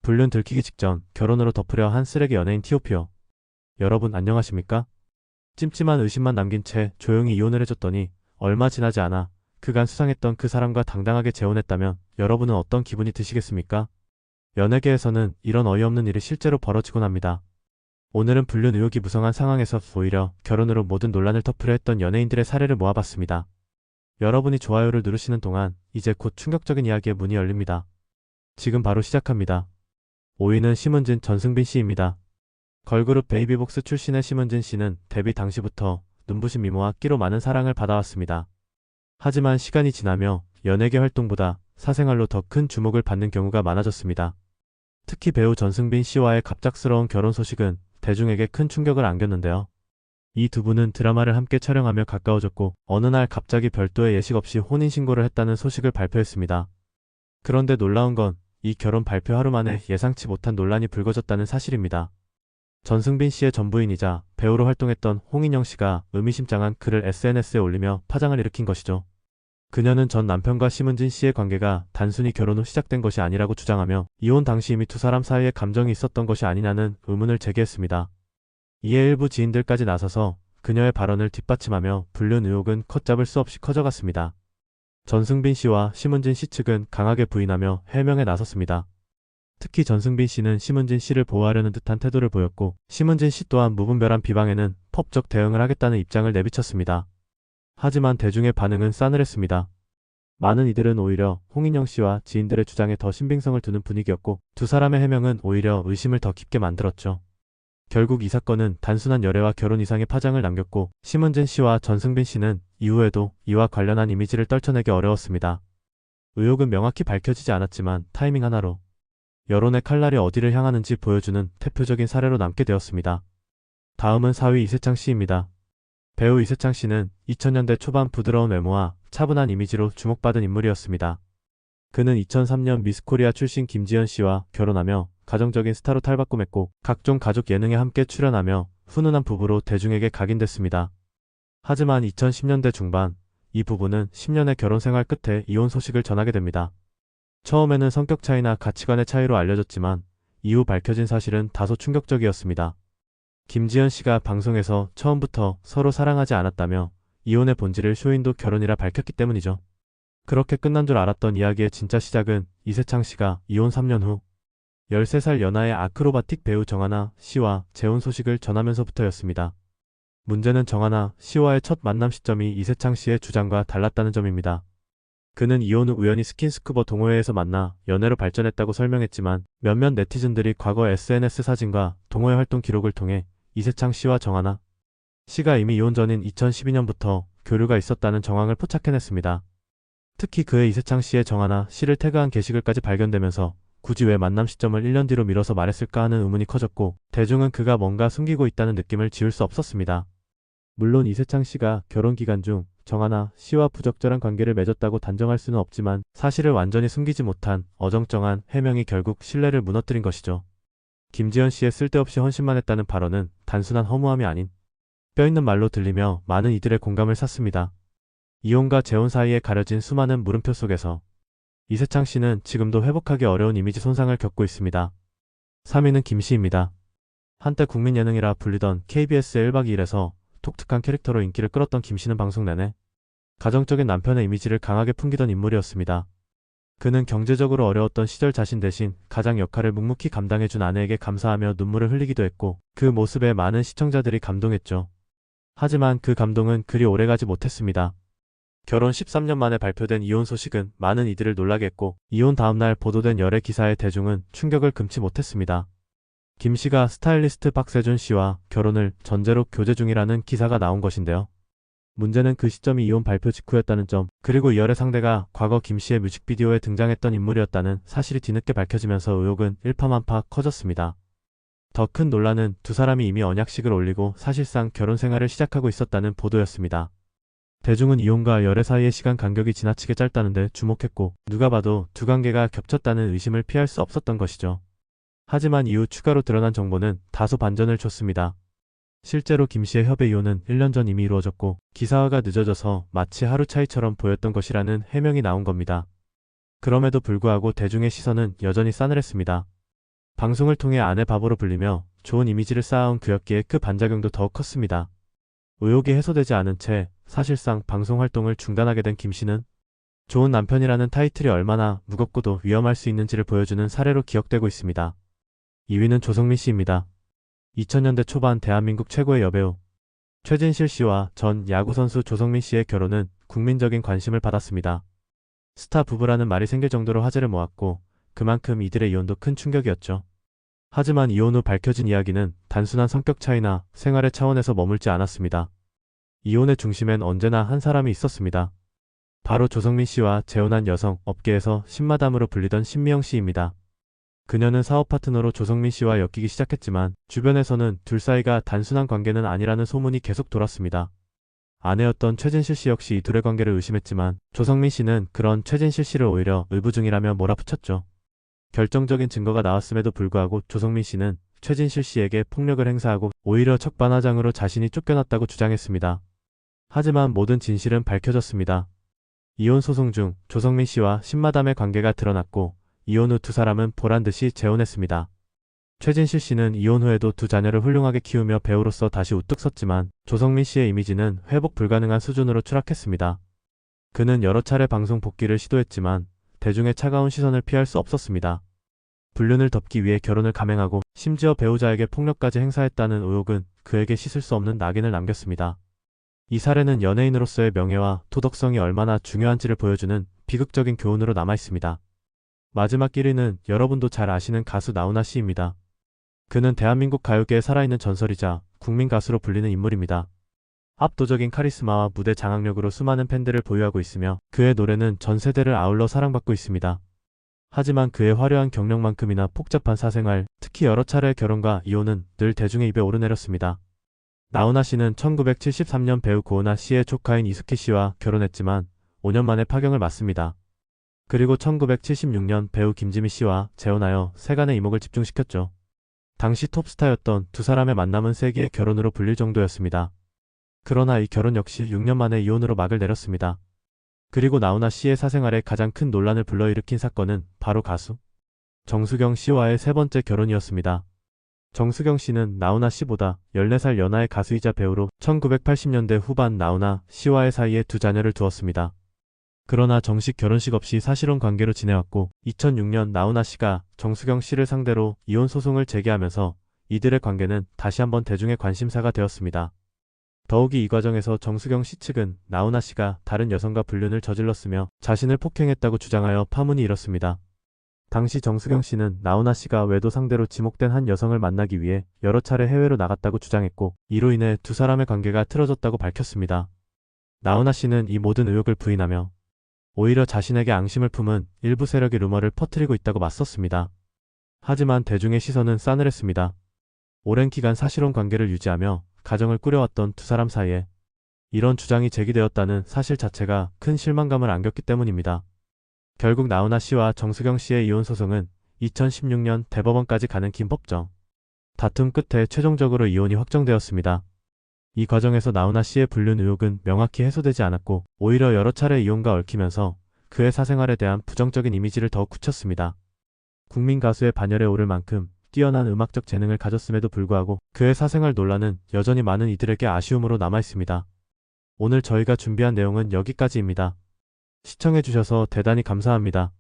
불륜 들키기 직전 결혼으로 덮으려 한 쓰레기 연예인 티오피어. 여러분 안녕하십니까? 찜찜한 의심만 남긴 채 조용히 이혼을 해줬더니 얼마 지나지 않아 그간 수상했던 그 사람과 당당하게 재혼했다면 여러분은 어떤 기분이 드시겠습니까? 연예계에서는 이런 어이없는 일이 실제로 벌어지곤 합니다. 오늘은 불륜 의혹이 무성한 상황에서 오히려 결혼으로 모든 논란을 덮으려 했던 연예인들의 사례를 모아봤습니다. 여러분이 좋아요를 누르시는 동안 이제 곧 충격적인 이야기의 문이 열립니다. 지금 바로 시작합니다. 5위는 심은진 전승빈 씨입니다. 걸그룹 베이비복스 출신의 심은진 씨는 데뷔 당시부터 눈부신 미모와 끼로 많은 사랑을 받아왔습니다. 하지만 시간이 지나며 연예계 활동보다 사생활로 더 큰 주목을 받는 경우가 많아졌습니다. 특히 배우 전승빈 씨와의 갑작스러운 결혼 소식은 대중에게 큰 충격을 안겼는데요. 이 두 분은 드라마를 함께 촬영하며 가까워졌고 어느 날 갑자기 별도의 예식 없이 혼인신고를 했다는 소식을 발표했습니다. 그런데 놀라운 건 이 결혼 발표 하루 만에 예상치 못한 논란이 불거졌다는 사실입니다. 전승빈 씨의 전부인이자 배우로 활동했던 홍인영 씨가 의미심장한 글을 SNS에 올리며 파장을 일으킨 것이죠. 그녀는 전 남편과 심은진 씨의 관계가 단순히 결혼 후 시작된 것이 아니라고 주장하며 이혼 당시 이미 두 사람 사이에 감정이 있었던 것이 아니냐는 의문을 제기했습니다. 이에 일부 지인들까지 나서서 그녀의 발언을 뒷받침하며 불륜 의혹은 걷잡을 수 없이 커져갔습니다. 전승빈 씨와 심은진 씨 측은 강하게 부인하며 해명에 나섰습니다. 특히 전승빈 씨는 심은진 씨를 보호하려는 듯한 태도를 보였고 심은진 씨 또한 무분별한 비방에는 법적 대응을 하겠다는 입장을 내비쳤습니다. 하지만 대중의 반응은 싸늘했습니다. 많은 이들은 오히려 홍인영 씨와 지인들의 주장에 더 신빙성을 두는 분위기였고 두 사람의 해명은 오히려 의심을 더 깊게 만들었죠. 결국 이 사건은 단순한 열애와 결혼 이상의 파장을 남겼고 심은진 씨와 전승빈 씨는 이후에도 이와 관련한 이미지를 떨쳐내기 어려웠습니다. 의혹은 명확히 밝혀지지 않았지만 타이밍 하나로 여론의 칼날이 어디를 향하는지 보여주는 대표적인 사례로 남게 되었습니다. 다음은 4위 이세창 씨입니다. 배우 이세창 씨는 2000년대 초반 부드러운 외모와 차분한 이미지로 주목받은 인물이었습니다. 그는 2003년 미스코리아 출신 김지연 씨와 결혼하며 가정적인 스타로 탈바꿈했고 각종 가족 예능에 함께 출연하며 훈훈한 부부로 대중에게 각인됐습니다. 하지만 2010년대 중반 이 부부는 10년의 결혼 생활 끝에 이혼 소식을 전하게 됩니다. 처음에는 성격 차이나 가치관의 차이로 알려졌지만 이후 밝혀진 사실은 다소 충격적이었습니다. 김지연 씨가 방송에서 처음부터 서로 사랑하지 않았다며 이혼의 본질을 쇼윈도 결혼이라 밝혔기 때문이죠. 그렇게 끝난 줄 알았던 이야기의 진짜 시작은 이세창 씨가 이혼 3년 후 13살 연하의 아크로바틱 배우 정하나 씨와 재혼 소식을 전하면서부터였습니다. 문제는 정하나 씨와의 첫 만남 시점이 이세창 씨의 주장과 달랐다는 점입니다. 그는 이혼 후 우연히 스킨스쿠버 동호회에서 만나 연애로 발전했다고 설명했지만 몇몇 네티즌들이 과거 SNS 사진과 동호회 활동 기록을 통해 이세창 씨와 정하나 씨가 이미 이혼 전인 2012년부터 교류가 있었다는 정황을 포착해냈습니다. 특히 그의 이세창 씨의 정하나 씨를 태그한 게시글까지 발견되면서 굳이 왜 만남 시점을 1년 뒤로 미뤄서 말했을까 하는 의문이 커졌고 대중은 그가 뭔가 숨기고 있다는 느낌을 지울 수 없었습니다. 물론 이세창 씨가 결혼 기간 중 정하나 씨와 부적절한 관계를 맺었다고 단정할 수는 없지만 사실을 완전히 숨기지 못한 어정쩡한 해명이 결국 신뢰를 무너뜨린 것이죠. 김지연 씨의 쓸데없이 헌신만 했다는 발언은 단순한 허무함이 아닌 뼈있는 말로 들리며 많은 이들의 공감을 샀습니다. 이혼과 재혼 사이에 가려진 수많은 물음표 속에서 이세창 씨는 지금도 회복하기 어려운 이미지 손상을 겪고 있습니다. 3위는 김 씨입니다. 한때 국민 예능이라 불리던 KBS의 1박 2일에서 독특한 캐릭터로 인기를 끌었던 김 씨는 방송 내내 가정적인 남편의 이미지를 강하게 풍기던 인물이었습니다. 그는 경제적으로 어려웠던 시절 자신 대신 가장 역할을 묵묵히 감당해준 아내에게 감사하며 눈물을 흘리기도 했고 그 모습에 많은 시청자들이 감동했죠. 하지만 그 감동은 그리 오래가지 못했습니다. 결혼 13년 만에 발표된 이혼 소식은 많은 이들을 놀라게 했고 이혼 다음날 보도된 열애 기사에 대중은 충격을 금치 못했습니다. 김 씨가 스타일리스트 박세준 씨와 결혼을 전제로 교제 중이라는 기사가 나온 것인데요. 문제는 그 시점이 이혼 발표 직후였다는 점, 그리고 이 열애 상대가 과거 김 씨의 뮤직비디오에 등장했던 인물이었다는 사실이 뒤늦게 밝혀지면서 의혹은 일파만파 커졌습니다. 더 큰 논란은 두 사람이 이미 언약식을 올리고 사실상 결혼 생활을 시작하고 있었다는 보도였습니다. 대중은 이혼과 열애 사이의 시간 간격이 지나치게 짧다는데 주목했고 누가 봐도 두 관계가 겹쳤다는 의심을 피할 수 없었던 것이죠. 하지만 이후 추가로 드러난 정보는 다소 반전을 줬습니다. 실제로 김 씨의 협의 이혼은 1년 전 이미 이루어졌고 기사화가 늦어져서 마치 하루 차이처럼 보였던 것이라는 해명이 나온 겁니다. 그럼에도 불구하고 대중의 시선은 여전히 싸늘했습니다. 방송을 통해 아내 바보로 불리며 좋은 이미지를 쌓아온 그였기에 그 반작용도 더욱 컸습니다. 의혹이 해소되지 않은 채 사실상 방송 활동을 중단하게 된 김 씨는 좋은 남편이라는 타이틀이 얼마나 무겁고도 위험할 수 있는지를 보여주는 사례로 기억되고 있습니다. 2위는 조성민 씨입니다. 2000년대 초반 대한민국 최고의 여배우 최진실 씨와 전 야구선수 조성민 씨의 결혼은 국민적인 관심을 받았습니다. 스타 부부라는 말이 생길 정도로 화제를 모았고 그만큼 이들의 이혼도 큰 충격이었죠. 하지만 이혼 후 밝혀진 이야기는 단순한 성격 차이나 생활의 차원에서 머물지 않았습니다. 이혼의 중심엔 언제나 한 사람이 있었습니다. 바로 조성민 씨와 재혼한 여성, 업계에서 신마담으로 불리던 신미영 씨입니다. 그녀는 사업 파트너로 조성민 씨와 엮이기 시작했지만 주변에서는 둘 사이가 단순한 관계는 아니라는 소문이 계속 돌았습니다. 아내였던 최진실 씨 역시 이 둘의 관계를 의심했지만 조성민 씨는 그런 최진실 씨를 오히려 의부중이라며 몰아붙였죠. 결정적인 증거가 나왔음에도 불구하고 조성민 씨는 최진실 씨에게 폭력을 행사하고 오히려 척반화장으로 자신이 쫓겨났다고 주장했습니다. 하지만 모든 진실은 밝혀졌습니다. 이혼 소송 중 조성민 씨와 신마담의 관계가 드러났고 이혼 후 두 사람은 보란듯이 재혼했습니다. 최진실 씨는 이혼 후에도 두 자녀를 훌륭하게 키우며 배우로서 다시 우뚝 섰지만 조성민 씨의 이미지는 회복 불가능한 수준으로 추락했습니다. 그는 여러 차례 방송 복귀를 시도했지만 대중의 차가운 시선을 피할 수 없었습니다. 불륜을 덮기 위해 결혼을 감행하고 심지어 배우자에게 폭력까지 행사했다는 의혹은 그에게 씻을 수 없는 낙인을 남겼습니다. 이 사례는 연예인으로서의 명예와 도덕성이 얼마나 중요한지를 보여주는 비극적인 교훈으로 남아있습니다. 마지막 1위는 여러분도 잘 아시는 가수 나훈아 씨입니다. 그는 대한민국 가요계의 살아있는 전설이자 국민 가수로 불리는 인물입니다. 압도적인 카리스마와 무대 장악력으로 수많은 팬들을 보유하고 있으며 그의 노래는 전 세대를 아울러 사랑받고 있습니다. 하지만 그의 화려한 경력만큼이나 복잡한 사생활, 특히 여러 차례의 결혼과 이혼은 늘 대중의 입에 오르내렸습니다. 나훈아 씨는 1973년 배우 고은하 씨의 조카인 이숙희 씨와 결혼했지만 5년 만에 파경을 맞습니다. 그리고 1976년 배우 김지미 씨와 재혼하여 세간의 이목을 집중시켰죠. 당시 톱스타였던 두 사람의 만남은 세기의 결혼으로 불릴 정도였습니다. 그러나 이 결혼 역시 6년 만에 이혼으로 막을 내렸습니다. 그리고 나훈아 씨의 사생활에 가장 큰 논란을 불러일으킨 사건은 바로 가수 정수경 씨와의 세 번째 결혼이었습니다. 정수경 씨는 나훈아 씨보다 14살 연하의 가수이자 배우로 1980년대 후반 나훈아 씨와의 사이에 두 자녀를 두었습니다. 그러나 정식 결혼식 없이 사실혼 관계로 지내왔고 2006년 나훈아 씨가 정수경 씨를 상대로 이혼 소송을 제기하면서 이들의 관계는 다시 한번 대중의 관심사가 되었습니다. 더욱이 이 과정에서 정수경 씨 측은 나훈아 씨가 다른 여성과 불륜을 저질렀으며 자신을 폭행했다고 주장하여 파문이 일었습니다. 당시 정수경 씨는 나훈아 씨가 외도 상대로 지목된 한 여성을 만나기 위해 여러 차례 해외로 나갔다고 주장했고 이로 인해 두 사람의 관계가 틀어졌다고 밝혔습니다. 나훈아 씨는 이 모든 의혹을 부인하며 오히려 자신에게 앙심을 품은 일부 세력이 루머를 퍼뜨리고 있다고 맞섰습니다. 하지만 대중의 시선은 싸늘했습니다. 오랜 기간 사실혼 관계를 유지하며 가정을 꾸려왔던 두 사람 사이에 이런 주장이 제기되었다는 사실 자체가 큰 실망감을 안겼기 때문입니다. 결국 나훈아 씨와 정수경 씨의 이혼 소송은 2016년 대법원까지 가는 긴 법정 다툼 끝에 최종적으로 이혼이 확정되었습니다. 이 과정에서 나훈아 씨의 불륜 의혹은 명확히 해소되지 않았고 오히려 여러 차례 이혼과 얽히면서 그의 사생활에 대한 부정적인 이미지를 더욱 굳혔습니다. 국민 가수의 반열에 오를 만큼 뛰어난 음악적 재능을 가졌음에도 불구하고 그의 사생활 논란은 여전히 많은 이들에게 아쉬움으로 남아있습니다. 오늘 저희가 준비한 내용은 여기까지입니다. 시청해주셔서 대단히 감사합니다.